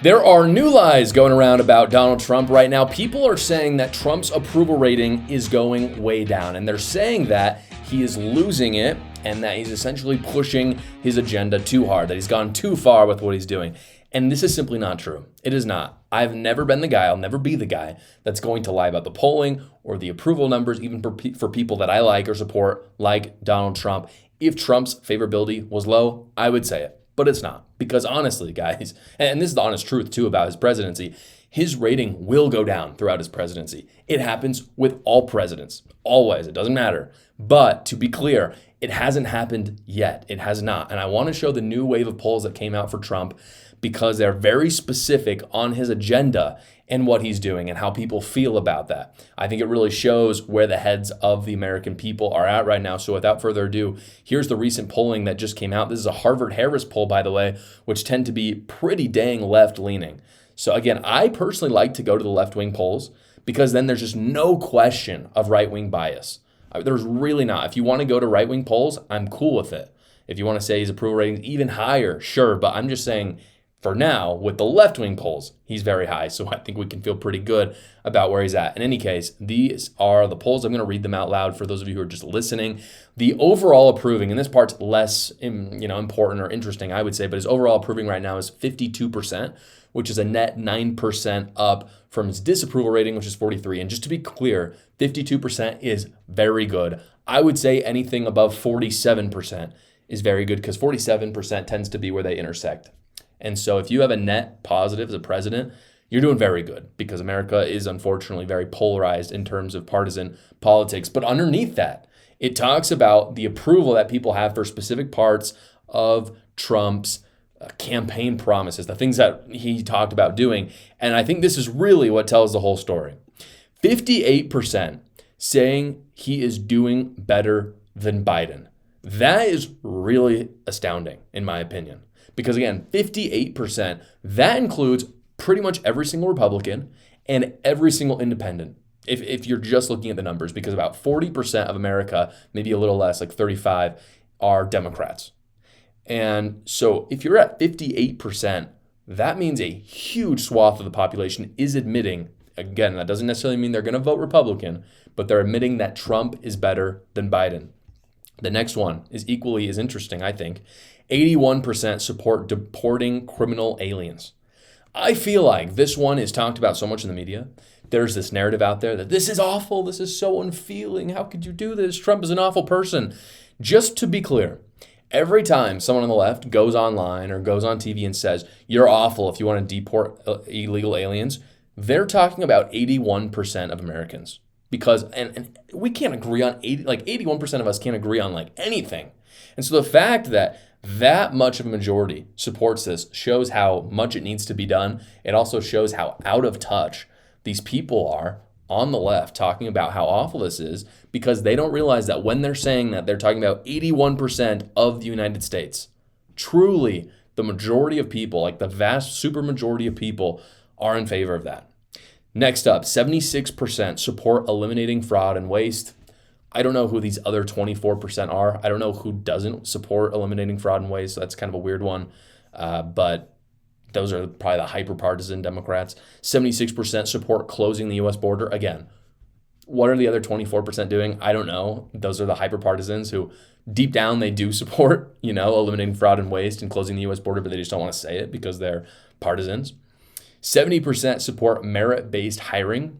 There are new lies going around about Donald Trump right now. People are saying that Trump's approval rating is going way down, and they're saying that he is losing it and that he's essentially pushing his agenda too hard, that he's gone too far with what he's doing. And this is simply not true. It is not. I've never been the guy, I'll never be the guy that's going to lie about the polling or the approval numbers, even for people that I like or support, like Donald Trump. If Trump's favorability was low, I would say it. But it's not, because honestly, guys, and this is the honest truth too about his presidency, his rating will go down throughout his presidency. It happens with all presidents, always, it doesn't matter. But to be clear, it hasn't happened yet. It has not. And I want to show the new wave of polls that came out for Trump because they're very specific on his agenda and what he's doing and how people feel about that. I think it really shows where the heads of the American people are at right now. So without further ado, here's the recent polling that just came out. This is a Harvard-Harris poll, by the way, which tend to be pretty dang left-leaning. So again, I personally like to go to the left-wing polls because then there's just no question of right-wing bias. There's really not. If you want to go to right-wing polls, I'm cool with it. If you want to say his approval rating even higher, sure. But I'm just saying, for now, with the left-wing polls, he's very high. So I think we can feel pretty good about where he's at. In any case, these are the polls. I'm going to read them out loud for those of you who are just listening. The overall approving, and this part's less important or interesting, I would say, but his overall approving right now is 52%, which is a net 9% up from his disapproval rating, which is 43%. And just to be clear, 52% is very good. I would say anything above 47% is very good because 47% tends to be where they intersect. And so if you have a net positive as a president, you're doing very good because America is unfortunately very polarized in terms of partisan politics. But underneath that, it talks about the approval that people have for specific parts of Trump's campaign promises, the things that he talked about doing. And I think this is really what tells the whole story. 58% saying he is doing better than Biden. That is really astounding, in my opinion. Because again, 58%, that includes pretty much every single Republican and every single independent. If you're just looking at the numbers, because about 40% of America, maybe a little less, like 35, are Democrats. And so if you're at 58%, that means a huge swath of the population is admitting, again, that doesn't necessarily mean they're going to vote Republican, but they're admitting that Trump is better than Biden. The next one is equally as interesting, I think. 81% support deporting criminal aliens. I feel like this one is talked about so much in the media. There's this narrative out there that this is awful, this is so unfeeling, how could you do this? Trump is an awful person. Just to be clear, every time someone on the left goes online or goes on TV and says, you're awful if you want to deport illegal aliens, they're talking about 81% of Americans. Because, and we can't agree on 81% of us can't agree on like anything. And so the fact that much of a majority supports this shows how much it needs to be done. It also shows how out of touch these people are on the left talking about how awful this is, because they don't realize that when they're saying that, they're talking about 81% of the United States. Truly, the majority of people, like the vast super majority of people, are in favor of that. Next up, 76% support eliminating fraud and waste. I don't know who these other 24% are. I don't know who doesn't support eliminating fraud and waste. So that's kind of a weird one. But those are probably the hyper-partisan Democrats. 76% support closing the U.S. border. Again, what are the other 24% doing? I don't know. Those are the hyper-partisans who deep down they do support, eliminating fraud and waste and closing the U.S. border, but they just don't want to say it because they're partisans. 70% support merit-based hiring.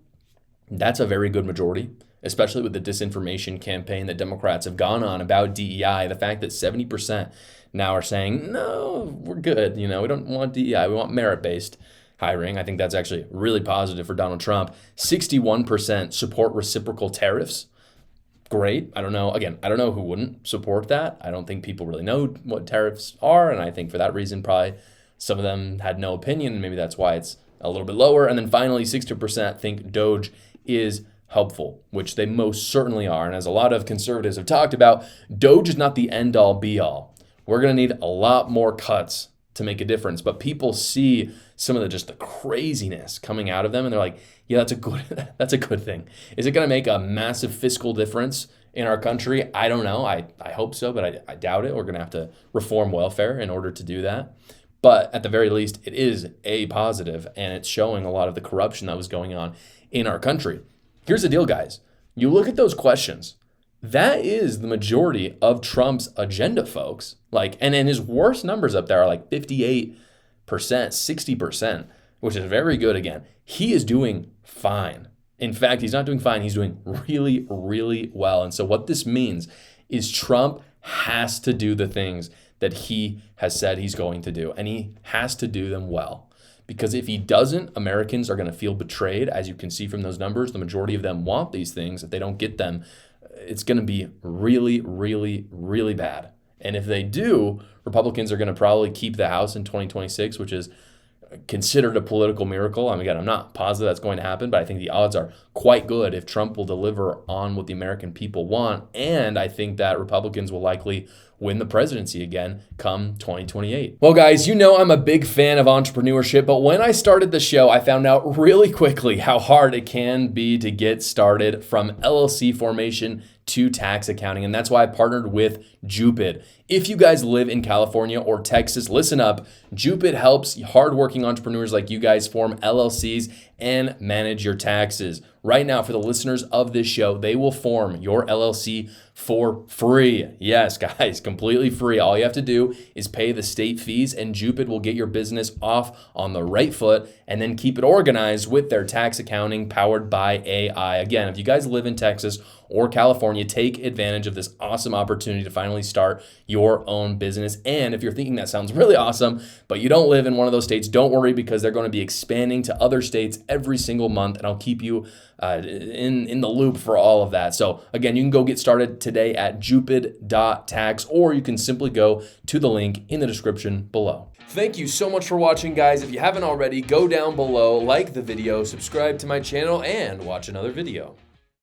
That's a very good majority, especially with the disinformation campaign that Democrats have gone on about DEI. The fact that 70% now are saying, no, we're good. We don't want DEI. We want merit-based hiring. I think that's actually really positive for Donald Trump. 61% support reciprocal tariffs. Great. I don't know. Again, I don't know who wouldn't support that. I don't think people really know what tariffs are. And I think for that reason, probably some of them had no opinion, and maybe that's why it's a little bit lower. And then finally, 60% think DOGE is helpful, which they most certainly are. And as a lot of conservatives have talked about, DOGE is not the end-all, be-all. We're going to need a lot more cuts to make a difference. But people see some of the craziness coming out of them, and they're like, yeah, that's a good thing. Is it going to make a massive fiscal difference in our country? I don't know. I hope so, but I doubt it. We're going to have to reform welfare in order to do that. But at the very least, it is a positive, and it's showing a lot of the corruption that was going on in our country. Here's the deal, guys. You look at those questions. That is the majority of Trump's agenda, folks. And his worst numbers up there are like 58%, 60%, which is very good again. He is doing fine. In fact, he's not doing fine. He's doing really, really well. And so what this means is Trump has to do the things that he has said he's going to do, and he has to do them well. Because if he doesn't, Americans are going to feel betrayed. As you can see from those numbers, the majority of them want these things. If they don't get them, it's going to be really, really, really bad. And if they do, Republicans are going to probably keep the House in 2026, which is considered a political miracle. I mean, again, I'm not positive that's going to happen, but I think the odds are quite good if Trump will deliver on what the American people want. And I think that Republicans will likely win the presidency again come 2028. Well, guys, you know I'm a big fan of entrepreneurship, but when I started the show, I found out really quickly how hard it can be to get started from LLC formation to tax accounting, and that's why I partnered with Jupid. If you guys live in California or Texas, listen up. Jupid helps hardworking entrepreneurs like you guys form LLCs and manage your taxes. Right now, for the listeners of this show, they will form your LLC for free. Yes, guys, completely free. All you have to do is pay the state fees, and Jupid will get your business off on the right foot and then keep it organized with their tax accounting powered by AI. Again, if you guys live in Texas or California, take advantage of this awesome opportunity to finally start your own business. And if you're thinking that sounds really awesome, but you don't live in one of those states, don't worry, because they're going to be expanding to other states every single month, and I'll keep you in the loop for all of that. So again, you can go get started today at jupid.tax, or you can simply go to the link in the description below. Thank you so much for watching, guys. If you haven't already, go down below, like the video, subscribe to my channel, and watch another video.